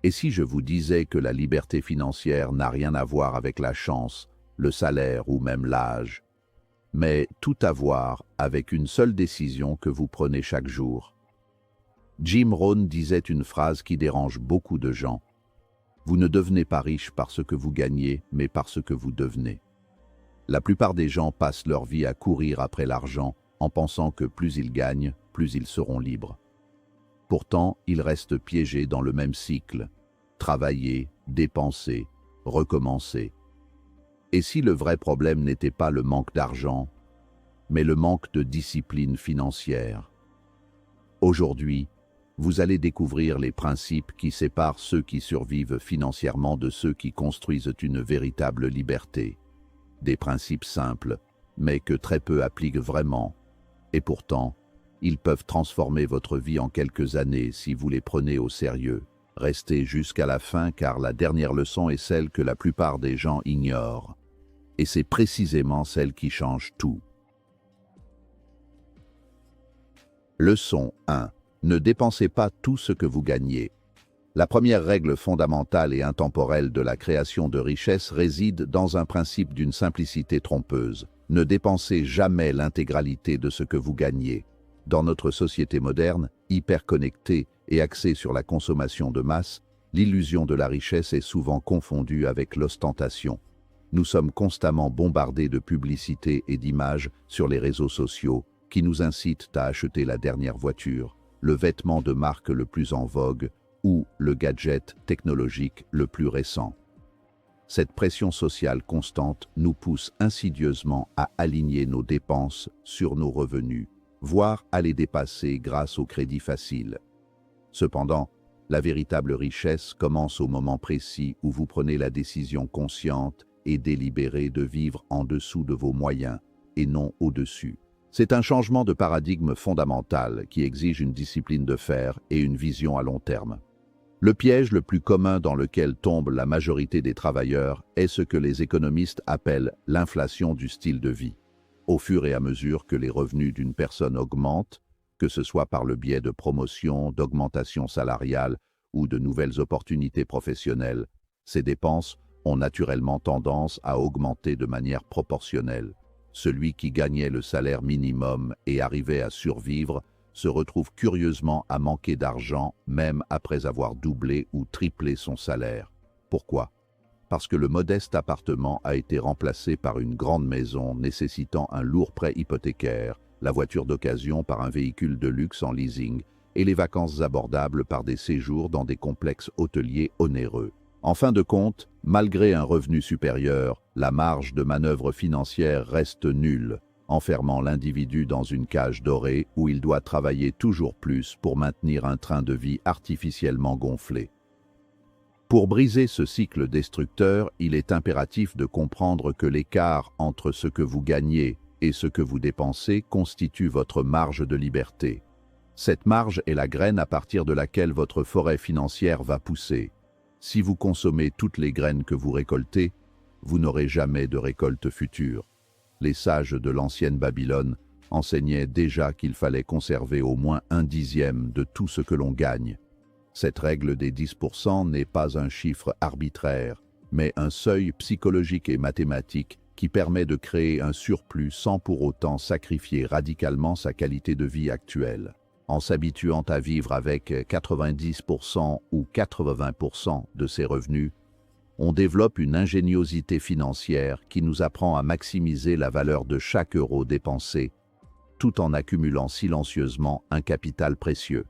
Et si je vous disais que la liberté financière n'a rien à voir avec la chance, le salaire ou même l'âge, mais tout à voir avec une seule décision que vous prenez chaque jour? Jim Rohn disait une phrase qui dérange beaucoup de gens. Vous ne devenez pas riche parce que vous gagnez, mais parce que vous devenez. La plupart des gens passent leur vie à courir après l'argent en pensant que plus ils gagnent, plus ils seront libres. Pourtant, ils restent piégés dans le même cycle. Travailler, dépenser, recommencer. Et si le vrai problème n'était pas le manque d'argent, mais le manque de discipline financière? Aujourd'hui, vous allez découvrir les principes qui séparent ceux qui survivent financièrement de ceux qui construisent une véritable liberté. Des principes simples, mais que très peu appliquent vraiment. Et pourtant, ils peuvent transformer votre vie en quelques années si vous les prenez au sérieux. Restez jusqu'à la fin car la dernière leçon est celle que la plupart des gens ignorent. Et c'est précisément celle qui change tout. Leçon 1. Ne dépensez pas tout ce que vous gagnez. La première règle fondamentale et intemporelle de la création de richesse réside dans un principe d'une simplicité trompeuse. Ne dépensez jamais l'intégralité de ce que vous gagnez. Dans notre société moderne, hyper connectée et axée sur la consommation de masse, l'illusion de la richesse est souvent confondue avec l'ostentation. Nous sommes constamment bombardés de publicités et d'images sur les réseaux sociaux qui nous incitent à acheter la dernière voiture, le vêtement de marque le plus en vogue ou le gadget technologique le plus récent. Cette pression sociale constante nous pousse insidieusement à aligner nos dépenses sur nos revenus, voire à les dépasser grâce au crédit facile. Cependant, la véritable richesse commence au moment précis où vous prenez la décision consciente et délibérée de vivre en dessous de vos moyens et non au-dessus. C'est un changement de paradigme fondamental qui exige une discipline de fer et une vision à long terme. Le piège le plus commun dans lequel tombe la majorité des travailleurs est ce que les économistes appellent l'inflation du style de vie. Au fur et à mesure que les revenus d'une personne augmentent, que ce soit par le biais de promotions, d'augmentations salariales ou de nouvelles opportunités professionnelles, ces dépenses ont naturellement tendance à augmenter de manière proportionnelle. Celui qui gagnait le salaire minimum et arrivait à survivre se retrouve curieusement à manquer d'argent même après avoir doublé ou triplé son salaire. Pourquoi? Parce que le modeste appartement a été remplacé par une grande maison nécessitant un lourd prêt hypothécaire, la voiture d'occasion par un véhicule de luxe en leasing et les vacances abordables par des séjours dans des complexes hôteliers onéreux. En fin de compte, malgré un revenu supérieur, la marge de manœuvre financière reste nulle, enfermant l'individu dans une cage dorée où il doit travailler toujours plus pour maintenir un train de vie artificiellement gonflé. Pour briser ce cycle destructeur, il est impératif de comprendre que l'écart entre ce que vous gagnez et ce que vous dépensez constitue votre marge de liberté. Cette marge est la graine à partir de laquelle votre forêt financière va pousser. Si vous consommez toutes les graines que vous récoltez, vous n'aurez jamais de récolte future. Les sages de l'ancienne Babylone enseignaient déjà qu'il fallait conserver au moins 1/10 de tout ce que l'on gagne. Cette règle des 10% n'est pas un chiffre arbitraire, mais un seuil psychologique et mathématique qui permet de créer un surplus sans pour autant sacrifier radicalement sa qualité de vie actuelle. En s'habituant à vivre avec 90% ou 80% de ses revenus, on développe une ingéniosité financière qui nous apprend à maximiser la valeur de chaque euro dépensé, tout en accumulant silencieusement un capital précieux.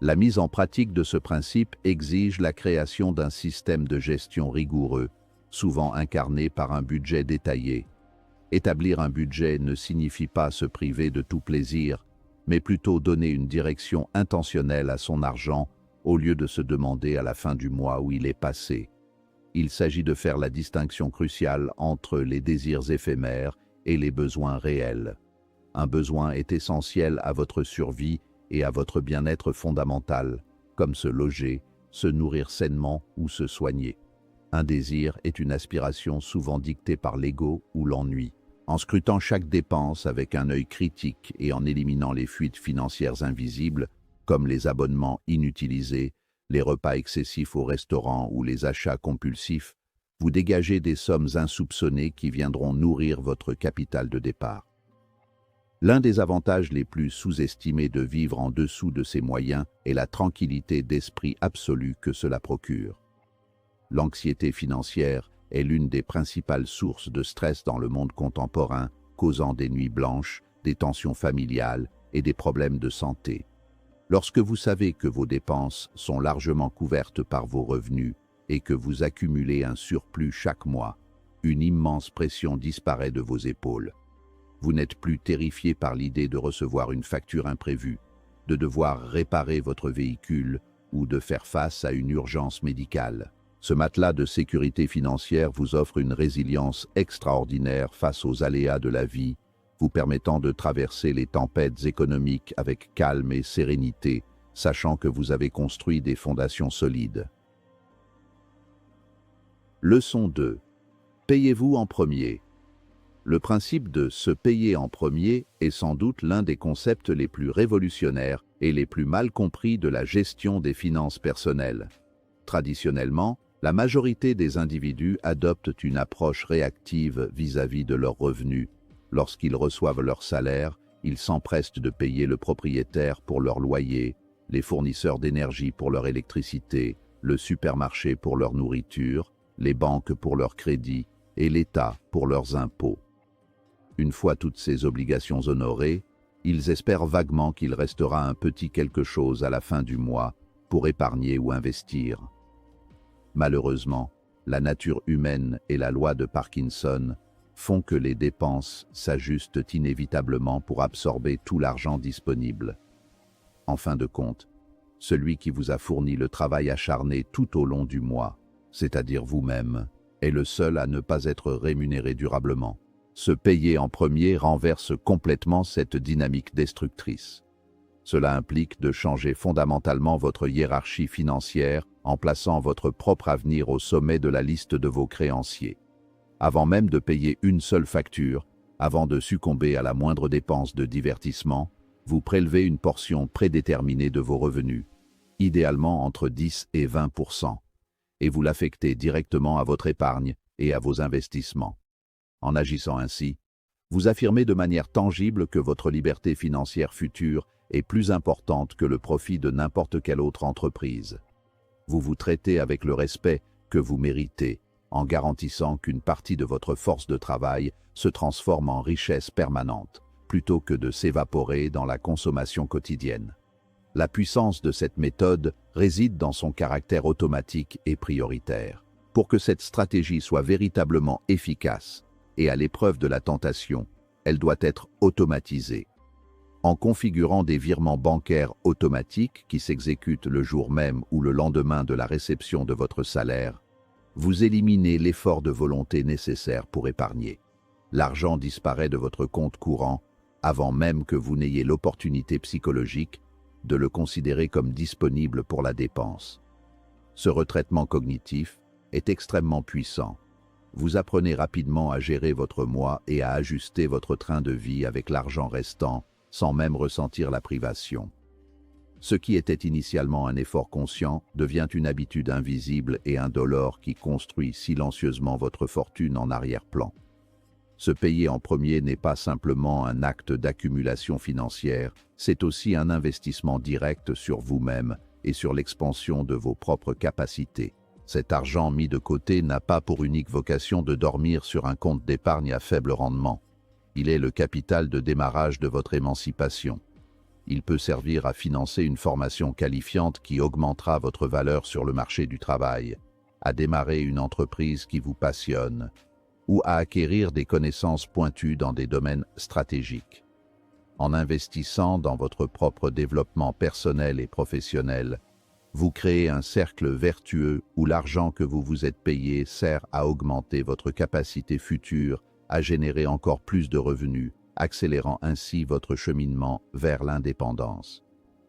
La mise en pratique de ce principe exige la création d'un système de gestion rigoureux, souvent incarné par un budget détaillé. Établir un budget ne signifie pas se priver de tout plaisir, mais plutôt donner une direction intentionnelle à son argent au lieu de se demander à la fin du mois où il est passé. Il s'agit de faire la distinction cruciale entre les désirs éphémères et les besoins réels. Un besoin est essentiel à votre survie et à votre bien-être fondamental, comme se loger, se nourrir sainement ou se soigner. Un désir est une aspiration souvent dictée par l'ego ou l'ennui. En scrutant chaque dépense avec un œil critique et en éliminant les fuites financières invisibles, comme les abonnements inutilisés, les repas excessifs au restaurant ou les achats compulsifs, vous dégagez des sommes insoupçonnées qui viendront nourrir votre capital de départ. L'un des avantages les plus sous-estimés de vivre en dessous de ses moyens est la tranquillité d'esprit absolue que cela procure. L'anxiété financière est l'une des principales sources de stress dans le monde contemporain, causant des nuits blanches, des tensions familiales et des problèmes de santé. Lorsque vous savez que vos dépenses sont largement couvertes par vos revenus et que vous accumulez un surplus chaque mois, une immense pression disparaît de vos épaules. Vous n'êtes plus terrifié par l'idée de recevoir une facture imprévue, de devoir réparer votre véhicule ou de faire face à une urgence médicale. Ce matelas de sécurité financière vous offre une résilience extraordinaire face aux aléas de la vie, vous permettant de traverser les tempêtes économiques avec calme et sérénité, sachant que vous avez construit des fondations solides. Leçon 2. Payez-vous en premier. Le principe de se payer en premier est sans doute l'un des concepts les plus révolutionnaires et les plus mal compris de la gestion des finances personnelles. Traditionnellement, la majorité des individus adoptent une approche réactive vis-à-vis de leurs revenus. Lorsqu'ils reçoivent leur salaire, ils s'empressent de payer le propriétaire pour leur loyer, les fournisseurs d'énergie pour leur électricité, le supermarché pour leur nourriture, les banques pour leurs crédits et l'État pour leurs impôts. Une fois toutes ces obligations honorées, ils espèrent vaguement qu'il restera un petit quelque chose à la fin du mois pour épargner ou investir. Malheureusement, la nature humaine et la loi de Parkinson font que les dépenses s'ajustent inévitablement pour absorber tout l'argent disponible. En fin de compte, celui qui vous a fourni le travail acharné tout au long du mois, c'est-à-dire vous-même, est le seul à ne pas être rémunéré durablement. Se payer en premier renverse complètement cette dynamique destructrice. Cela implique de changer fondamentalement votre hiérarchie financière en plaçant votre propre avenir au sommet de la liste de vos créanciers. Avant même de payer une seule facture, avant de succomber à la moindre dépense de divertissement, vous prélevez une portion prédéterminée de vos revenus, idéalement entre 10 et 20%, et vous l'affectez directement à votre épargne et à vos investissements. En agissant ainsi, vous affirmez de manière tangible que votre liberté financière future est plus importante que le profit de n'importe quelle autre entreprise. Vous vous traitez avec le respect que vous méritez, en garantissant qu'une partie de votre force de travail se transforme en richesse permanente, plutôt que de s'évaporer dans la consommation quotidienne. La puissance de cette méthode réside dans son caractère automatique et prioritaire. Pour que cette stratégie soit véritablement efficace et à l'épreuve de la tentation, elle doit être automatisée. En configurant des virements bancaires automatiques qui s'exécutent le jour même ou le lendemain de la réception de votre salaire, vous éliminez l'effort de volonté nécessaire pour épargner. L'argent disparaît de votre compte courant avant même que vous n'ayez l'opportunité psychologique de le considérer comme disponible pour la dépense. Ce retraitement cognitif est extrêmement puissant. Vous apprenez rapidement à gérer votre mois et à ajuster votre train de vie avec l'argent restant, sans même ressentir la privation. Ce qui était initialement un effort conscient devient une habitude invisible et indolore qui construit silencieusement votre fortune en arrière-plan. Se payer en premier n'est pas simplement un acte d'accumulation financière, c'est aussi un investissement direct sur vous-même et sur l'expansion de vos propres capacités. Cet argent mis de côté n'a pas pour unique vocation de dormir sur un compte d'épargne à faible rendement. Il est le capital de démarrage de votre émancipation. Il peut servir à financer une formation qualifiante qui augmentera votre valeur sur le marché du travail, à démarrer une entreprise qui vous passionne, ou à acquérir des connaissances pointues dans des domaines stratégiques. En investissant dans votre propre développement personnel et professionnel, vous créez un cercle vertueux où l'argent que vous vous êtes payé sert à augmenter votre capacité future à générer encore plus de revenus, accélérant ainsi votre cheminement vers l'indépendance.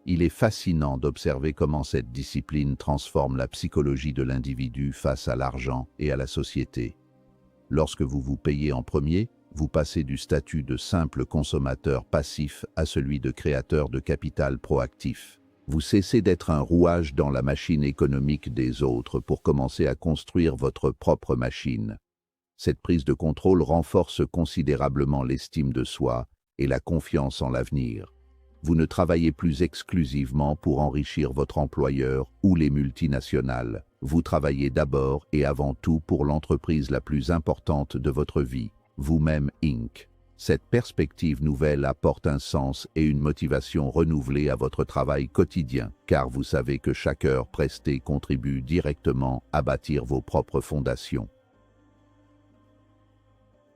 Il est fascinant d'observer comment cette discipline transforme la psychologie de l'individu face à l'argent et à la société. Lorsque vous vous payez en premier, vous passez du statut de simple consommateur passif à celui de créateur de capital proactif. Vous cessez d'être un rouage dans la machine économique des autres pour commencer à construire votre propre machine. Cette prise de contrôle renforce considérablement l'estime de soi et la confiance en l'avenir. Vous ne travaillez plus exclusivement pour enrichir votre employeur ou les multinationales. Vous travaillez d'abord et avant tout pour l'entreprise la plus importante de votre vie, vous-même Inc. Cette perspective nouvelle apporte un sens et une motivation renouvelée à votre travail quotidien, car vous savez que chaque heure prestée contribue directement à bâtir vos propres fondations.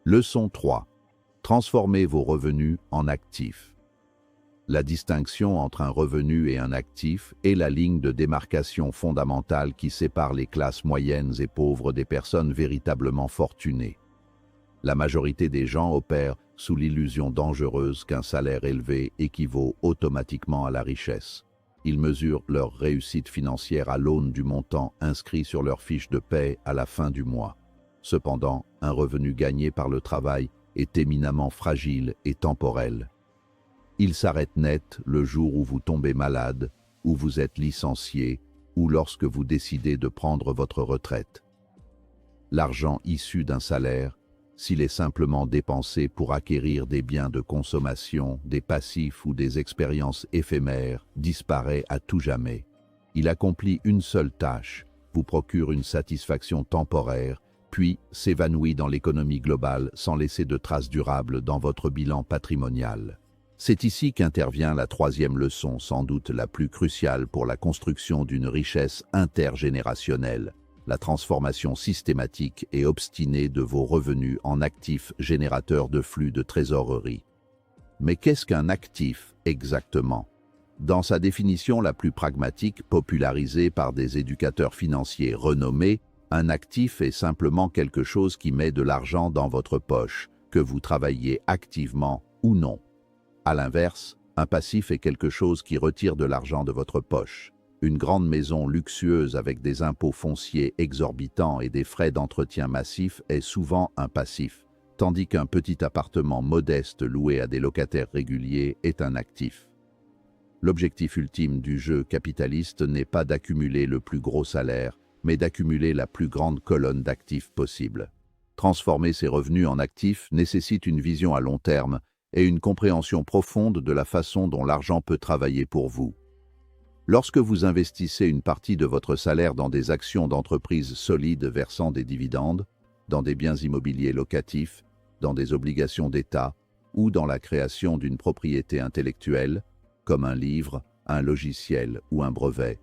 Leçon 3. Transformez vos revenus en actifs. La distinction entre un revenu et un actif est la ligne de démarcation fondamentale qui sépare les classes moyennes et pauvres des personnes véritablement fortunées. La majorité des gens opèrent sous l'illusion dangereuse qu'un salaire élevé équivaut automatiquement à la richesse. Ils mesurent leur réussite financière à l'aune du montant inscrit sur leur fiche de paie à la fin du mois. Cependant, un revenu gagné par le travail est éminemment fragile et temporel. Il s'arrête net le jour où vous tombez malade, où vous êtes licencié, ou lorsque vous décidez de prendre votre retraite. L'argent issu d'un salaire, s'il est simplement dépensé pour acquérir des biens de consommation, des passifs ou des expériences éphémères, disparaît à tout jamais. Il accomplit une seule tâche, vous procure une satisfaction temporaire, puis s'évanouit dans l'économie globale sans laisser de traces durables dans votre bilan patrimonial. C'est ici qu'intervient la troisième leçon, sans doute la plus cruciale pour la construction d'une richesse intergénérationnelle, la transformation systématique et obstinée de vos revenus en actifs générateurs de flux de trésorerie. Mais qu'est-ce qu'un actif exactement? Dans sa définition la plus pragmatique, popularisée par des éducateurs financiers renommés, un actif est simplement quelque chose qui met de l'argent dans votre poche, que vous travaillez activement ou non. À l'inverse, un passif est quelque chose qui retire de l'argent de votre poche. Une grande maison luxueuse avec des impôts fonciers exorbitants et des frais d'entretien massifs est souvent un passif, tandis qu'un petit appartement modeste loué à des locataires réguliers est un actif. L'objectif ultime du jeu capitaliste n'est pas d'accumuler le plus gros salaire, mais d'accumuler la plus grande colonne d'actifs possible. Transformer ces revenus en actifs nécessite une vision à long terme et une compréhension profonde de la façon dont l'argent peut travailler pour vous. Lorsque vous investissez une partie de votre salaire dans des actions d'entreprises solides versant des dividendes, dans des biens immobiliers locatifs, dans des obligations d'État ou dans la création d'une propriété intellectuelle, comme un livre, un logiciel ou un brevet,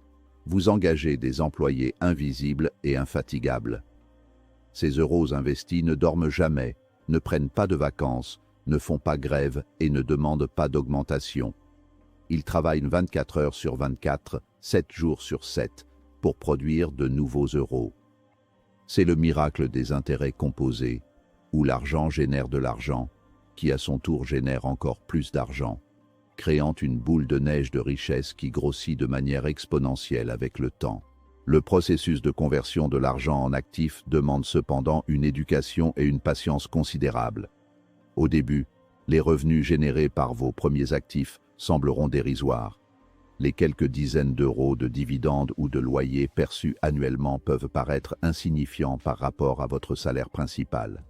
vous engagez des employés invisibles et infatigables. Ces euros investis ne dorment jamais, ne prennent pas de vacances, ne font pas grève et ne demandent pas d'augmentation. Ils travaillent 24 heures sur 24, 7 jours sur 7, pour produire de nouveaux euros. C'est le miracle des intérêts composés, où l'argent génère de l'argent, qui à son tour génère encore plus d'argent, créant une boule de neige de richesse qui grossit de manière exponentielle avec le temps. Le processus de conversion de l'argent en actif demande cependant une éducation et une patience considérables. Au début, les revenus générés par vos premiers actifs sembleront dérisoires. Les quelques dizaines d'euros de dividendes ou de loyers perçus annuellement peuvent paraître insignifiants par rapport à votre salaire principal.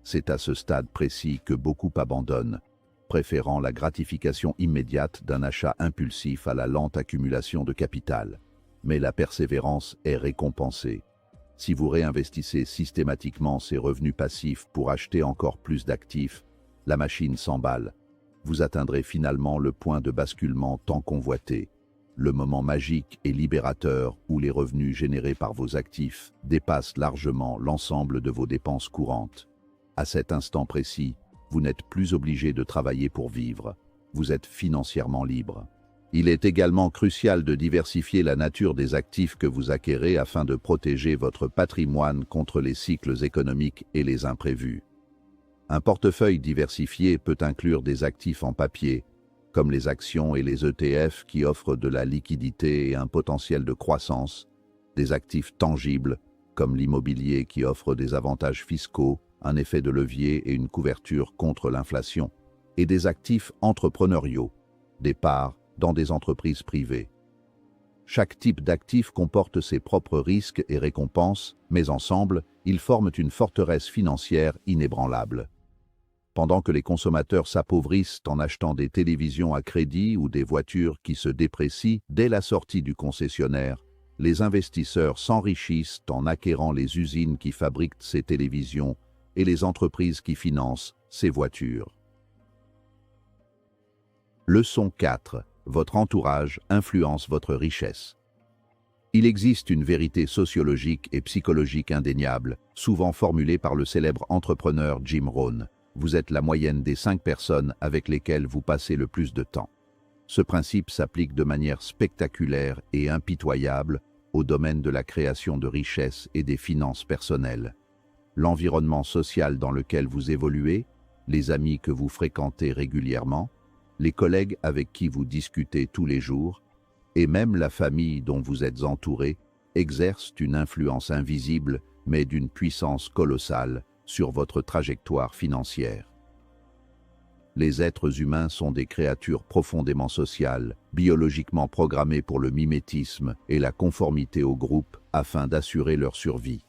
C'est à ce stade précis que beaucoup abandonnent, préférant la gratification immédiate d'un achat impulsif à la lente accumulation de capital. Mais la persévérance est récompensée. Si vous réinvestissez systématiquement ces revenus passifs pour acheter encore plus d'actifs, la machine s'emballe. Vous atteindrez finalement le point de basculement tant convoité, le moment magique et libérateur où les revenus générés par vos actifs dépassent largement l'ensemble de vos dépenses courantes. À cet instant précis, vous n'êtes plus obligé de travailler pour vivre. Vous êtes financièrement libre. Il est également crucial de diversifier la nature des actifs que vous acquérez afin de protéger votre patrimoine contre les cycles économiques et les imprévus. Un portefeuille diversifié peut inclure des actifs en papier, comme les actions et les ETF qui offrent de la liquidité et un potentiel de croissance, des actifs tangibles, comme l'immobilier qui offre des avantages fiscaux, un effet de levier et une couverture contre l'inflation, et des actifs entrepreneuriaux, des parts dans des entreprises privées. Chaque type d'actif comporte ses propres risques et récompenses, mais ensemble, ils forment une forteresse financière inébranlable. Pendant que les consommateurs s'appauvrissent en achetant des télévisions à crédit ou des voitures qui se déprécient dès la sortie du concessionnaire, les investisseurs s'enrichissent en acquérant les usines qui fabriquent ces télévisions et les entreprises qui financent ces voitures. Leçon 4. Votre entourage influence votre richesse. Il existe une vérité sociologique et psychologique indéniable, souvent formulée par le célèbre entrepreneur Jim Rohn. Vous êtes la moyenne des 5 personnes avec lesquelles vous passez le plus de temps. Ce principe s'applique de manière spectaculaire et impitoyable au domaine de la création de richesses et des finances personnelles. L'environnement social dans lequel vous évoluez, les amis que vous fréquentez régulièrement, les collègues avec qui vous discutez tous les jours, et même la famille dont vous êtes entouré, exercent une influence invisible mais d'une puissance colossale sur votre trajectoire financière. Les êtres humains sont des créatures profondément sociales, biologiquement programmées pour le mimétisme et la conformité au groupe afin d'assurer leur survie.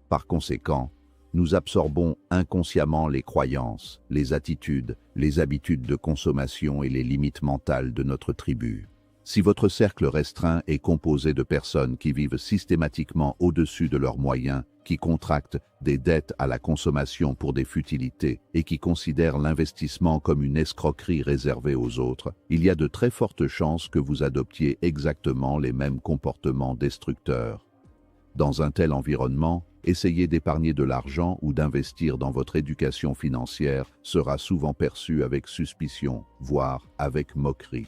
Par conséquent, nous absorbons inconsciemment les croyances, les attitudes, les habitudes de consommation et les limites mentales de notre tribu. Si votre cercle restreint est composé de personnes qui vivent systématiquement au-dessus de leurs moyens, qui contractent des dettes à la consommation pour des futilités et qui considèrent l'investissement comme une escroquerie réservée aux autres, il y a de très fortes chances que vous adoptiez exactement les mêmes comportements destructeurs. Dans un tel environnement, essayer d'épargner de l'argent ou d'investir dans votre éducation financière sera souvent perçu avec suspicion, voire avec moquerie.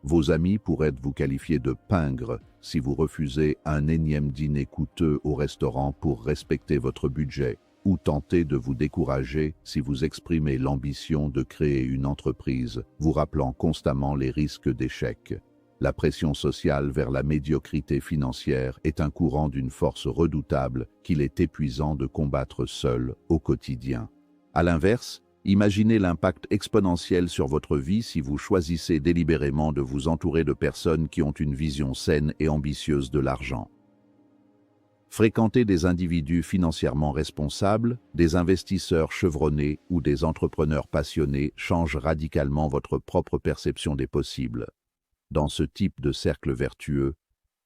Vos amis pourraient vous qualifier de pingre si vous refusez un énième dîner coûteux au restaurant pour respecter votre budget, ou tenter de vous décourager si vous exprimez l'ambition de créer une entreprise, vous rappelant constamment les risques d'échec. La pression sociale vers la médiocrité financière est un courant d'une force redoutable qu'il est épuisant de combattre seul au quotidien. À l'inverse, imaginez l'impact exponentiel sur votre vie si vous choisissez délibérément de vous entourer de personnes qui ont une vision saine et ambitieuse de l'argent. Fréquenter des individus financièrement responsables, des investisseurs chevronnés ou des entrepreneurs passionnés change radicalement votre propre perception des possibles. Dans ce type de cercle vertueux,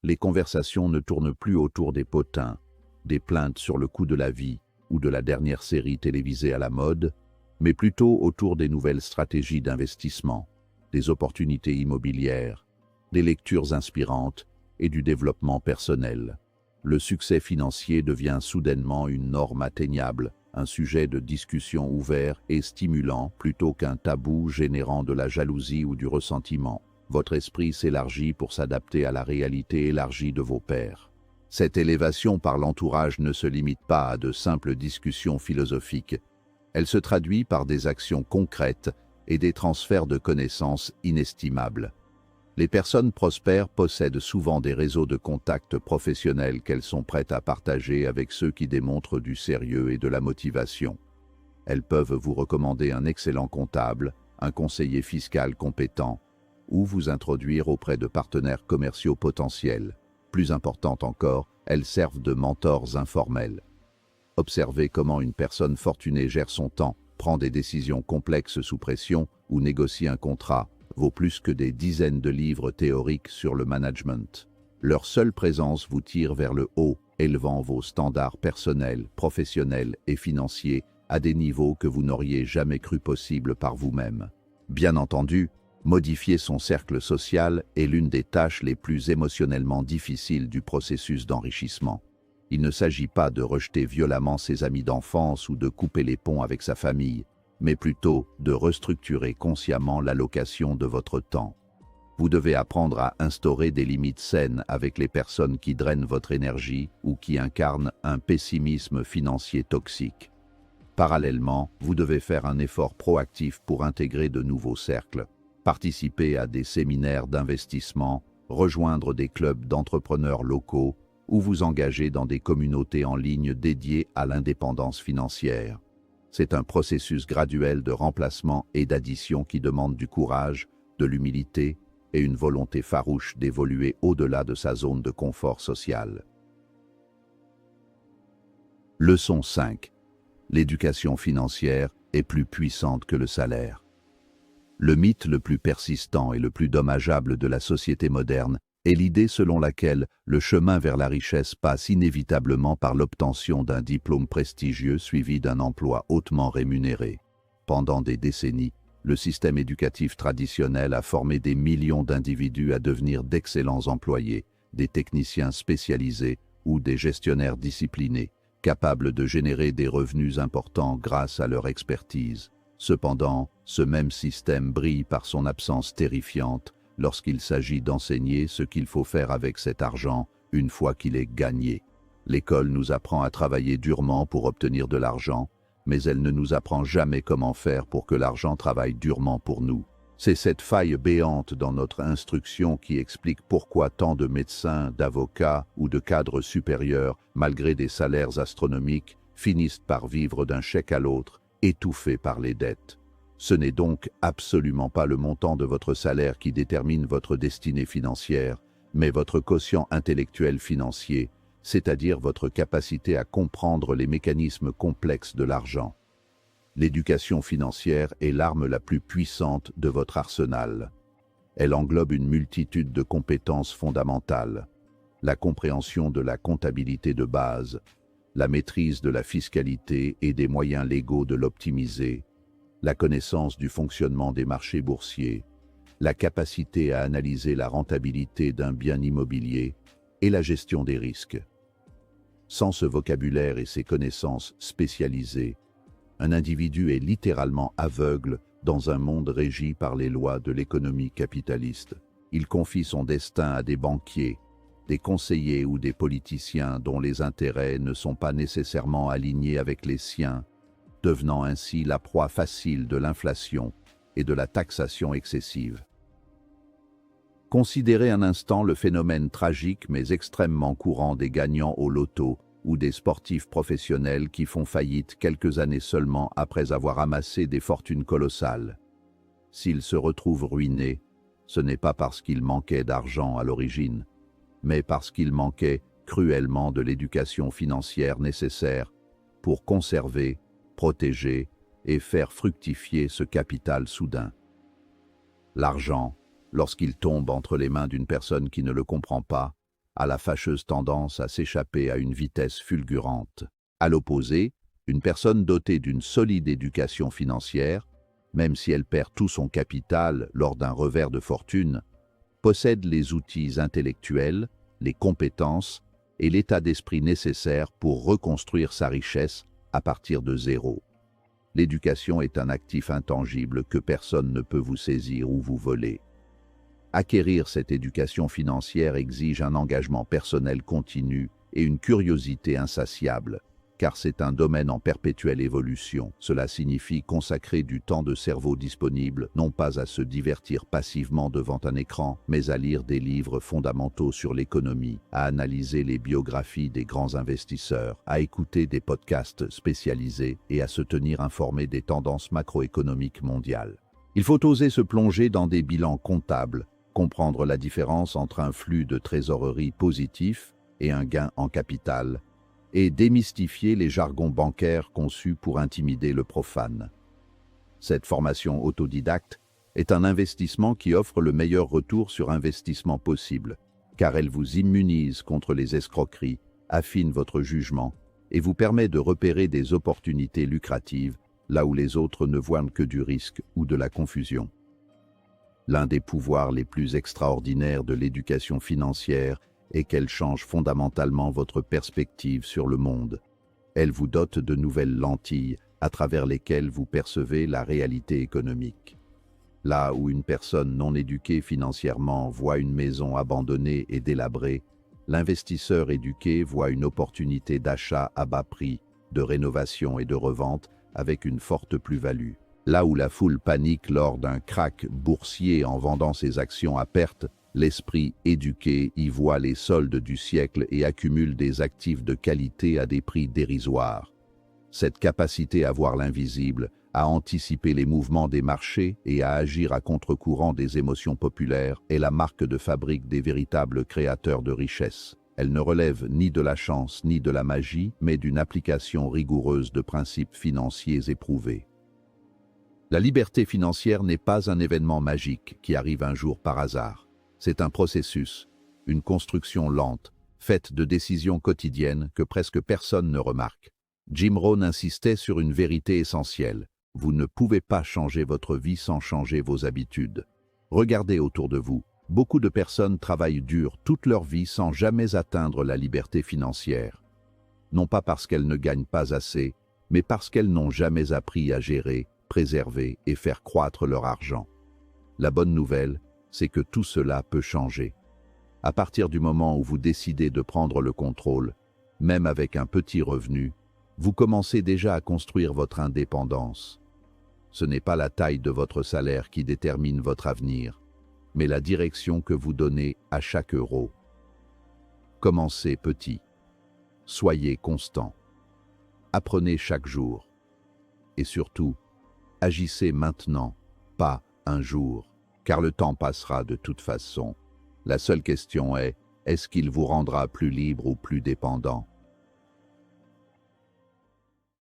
les conversations ne tournent plus autour des potins, des plaintes sur le coût de la vie ou de la dernière série télévisée à la mode, mais plutôt autour des nouvelles stratégies d'investissement, des opportunités immobilières, des lectures inspirantes et du développement personnel. Le succès financier devient soudainement une norme atteignable, un sujet de discussion ouvert et stimulant plutôt qu'un tabou générant de la jalousie ou du ressentiment. Votre esprit s'élargit pour s'adapter à la réalité élargie de vos pairs. Cette élévation par l'entourage ne se limite pas à de simples discussions philosophiques. Elle se traduit par des actions concrètes et des transferts de connaissances inestimables. Les personnes prospères possèdent souvent des réseaux de contacts professionnels qu'elles sont prêtes à partager avec ceux qui démontrent du sérieux et de la motivation. Elles peuvent vous recommander un excellent comptable, un conseiller fiscal compétent, ou vous introduire auprès de partenaires commerciaux potentiels. Plus important encore, elles servent de mentors informels. Observez comment une personne fortunée gère son temps, prend des décisions complexes sous pression ou négocie un contrat, vaut plus que des dizaines de livres théoriques sur le management. Leur seule présence vous tire vers le haut, élevant vos standards personnels, professionnels et financiers à des niveaux que vous n'auriez jamais cru possible par vous-même. Bien entendu, modifier son cercle social est l'une des tâches les plus émotionnellement difficiles du processus d'enrichissement. Il ne s'agit pas de rejeter violemment ses amis d'enfance ou de couper les ponts avec sa famille, mais plutôt de restructurer consciemment l'allocation de votre temps. Vous devez apprendre à instaurer des limites saines avec les personnes qui drainent votre énergie ou qui incarnent un pessimisme financier toxique. Parallèlement, vous devez faire un effort proactif pour intégrer de nouveaux cercles, participer à des séminaires d'investissement, rejoindre des clubs d'entrepreneurs locaux ou vous engager dans des communautés en ligne dédiées à l'indépendance financière. C'est un processus graduel de remplacement et d'addition qui demande du courage, de l'humilité et une volonté farouche d'évoluer au-delà de sa zone de confort social. Leçon 5. L'éducation financière est plus puissante que le salaire. Le mythe le plus persistant et le plus dommageable de la société moderne est l'idée selon laquelle le chemin vers la richesse passe inévitablement par l'obtention d'un diplôme prestigieux suivi d'un emploi hautement rémunéré. Pendant des décennies, le système éducatif traditionnel a formé des millions d'individus à devenir d'excellents employés, des techniciens spécialisés ou des gestionnaires disciplinés, capables de générer des revenus importants grâce à leur expertise. Cependant, ce même système brille par son absence terrifiante lorsqu'il s'agit d'enseigner ce qu'il faut faire avec cet argent une fois qu'il est gagné. L'école nous apprend à travailler durement pour obtenir de l'argent, mais elle ne nous apprend jamais comment faire pour que l'argent travaille durement pour nous. C'est cette faille béante dans notre instruction qui explique pourquoi tant de médecins, d'avocats ou de cadres supérieurs, malgré des salaires astronomiques, finissent par vivre d'un chèque à l'autre, étouffés par les dettes. Ce n'est donc absolument pas le montant de votre salaire qui détermine votre destinée financière, mais votre quotient intellectuel financier, c'est-à-dire votre capacité à comprendre les mécanismes complexes de l'argent. L'éducation financière est l'arme la plus puissante de votre arsenal. Elle englobe une multitude de compétences fondamentales: la compréhension de la comptabilité de base, la maîtrise de la fiscalité et des moyens légaux de l'optimiser, la connaissance du fonctionnement des marchés boursiers, la capacité à analyser la rentabilité d'un bien immobilier et la gestion des risques. Sans ce vocabulaire et ces connaissances spécialisées, un individu est littéralement aveugle dans un monde régi par les lois de l'économie capitaliste. Il confie son destin à des banquiers, des conseillers ou des politiciens dont les intérêts ne sont pas nécessairement alignés avec les siens, devenant ainsi la proie facile de l'inflation et de la taxation excessive. Considérez un instant le phénomène tragique mais extrêmement courant des gagnants au loto ou des sportifs professionnels qui font faillite quelques années seulement après avoir amassé des fortunes colossales. S'ils se retrouvent ruinés, ce n'est pas parce qu'ils manquaient d'argent à l'origine, mais parce qu'ils manquaient cruellement de l'éducation financière nécessaire pour conserver, protéger et faire fructifier ce capital soudain. L'argent, lorsqu'il tombe entre les mains d'une personne qui ne le comprend pas, a la fâcheuse tendance à s'échapper à une vitesse fulgurante. À l'opposé, une personne dotée d'une solide éducation financière, même si elle perd tout son capital lors d'un revers de fortune, possède les outils intellectuels, les compétences et l'état d'esprit nécessaires pour reconstruire sa richesse à partir de zéro. L'éducation est un actif intangible que personne ne peut vous saisir ou vous voler. Acquérir cette éducation financière exige un engagement personnel continu et une curiosité insatiable, car c'est un domaine en perpétuelle évolution. Cela signifie consacrer du temps de cerveau disponible, non pas à se divertir passivement devant un écran, mais à lire des livres fondamentaux sur l'économie, à analyser les biographies des grands investisseurs, à écouter des podcasts spécialisés et à se tenir informé des tendances macroéconomiques mondiales. Il faut oser se plonger dans des bilans comptables, comprendre la différence entre un flux de trésorerie positif et un gain en capital, et démystifier les jargons bancaires conçus pour intimider le profane. Cette formation autodidacte est un investissement qui offre le meilleur retour sur investissement possible, car elle vous immunise contre les escroqueries, affine votre jugement et vous permet de repérer des opportunités lucratives là où les autres ne voient que du risque ou de la confusion. L'un des pouvoirs les plus extraordinaires de l'éducation financière est qu'elle change fondamentalement votre perspective sur le monde. Elle vous dote de nouvelles lentilles à travers lesquelles vous percevez la réalité économique. Là où une personne non éduquée financièrement voit une maison abandonnée et délabrée, l'investisseur éduqué voit une opportunité d'achat à bas prix, de rénovation et de revente avec une forte plus-value. Là où la foule panique lors d'un krach boursier en vendant ses actions à perte, l'esprit éduqué y voit les soldes du siècle et accumule des actifs de qualité à des prix dérisoires. Cette capacité à voir l'invisible, à anticiper les mouvements des marchés et à agir à contre-courant des émotions populaires est la marque de fabrique des véritables créateurs de richesse. Elle ne relève ni de la chance ni de la magie, mais d'une application rigoureuse de principes financiers éprouvés. La liberté financière n'est pas un événement magique qui arrive un jour par hasard. C'est un processus, une construction lente, faite de décisions quotidiennes que presque personne ne remarque. Jim Rohn insistait sur une vérité essentielle. Vous ne pouvez pas changer votre vie sans changer vos habitudes. Regardez autour de vous. Beaucoup de personnes travaillent dur toute leur vie sans jamais atteindre la liberté financière. Non pas parce qu'elles ne gagnent pas assez, mais parce qu'elles n'ont jamais appris à gérer, préserver et faire croître leur argent. La bonne nouvelle, c'est que tout cela peut changer. À partir du moment où vous décidez de prendre le contrôle, même avec un petit revenu, vous commencez déjà à construire votre indépendance. Ce n'est pas la taille de votre salaire qui détermine votre avenir, mais la direction que vous donnez à chaque euro. Commencez petit. Soyez constant. Apprenez chaque jour. Et surtout, agissez maintenant, pas un jour, car le temps passera de toute façon. La seule question est, est-ce qu'il vous rendra plus libre ou plus dépendant ?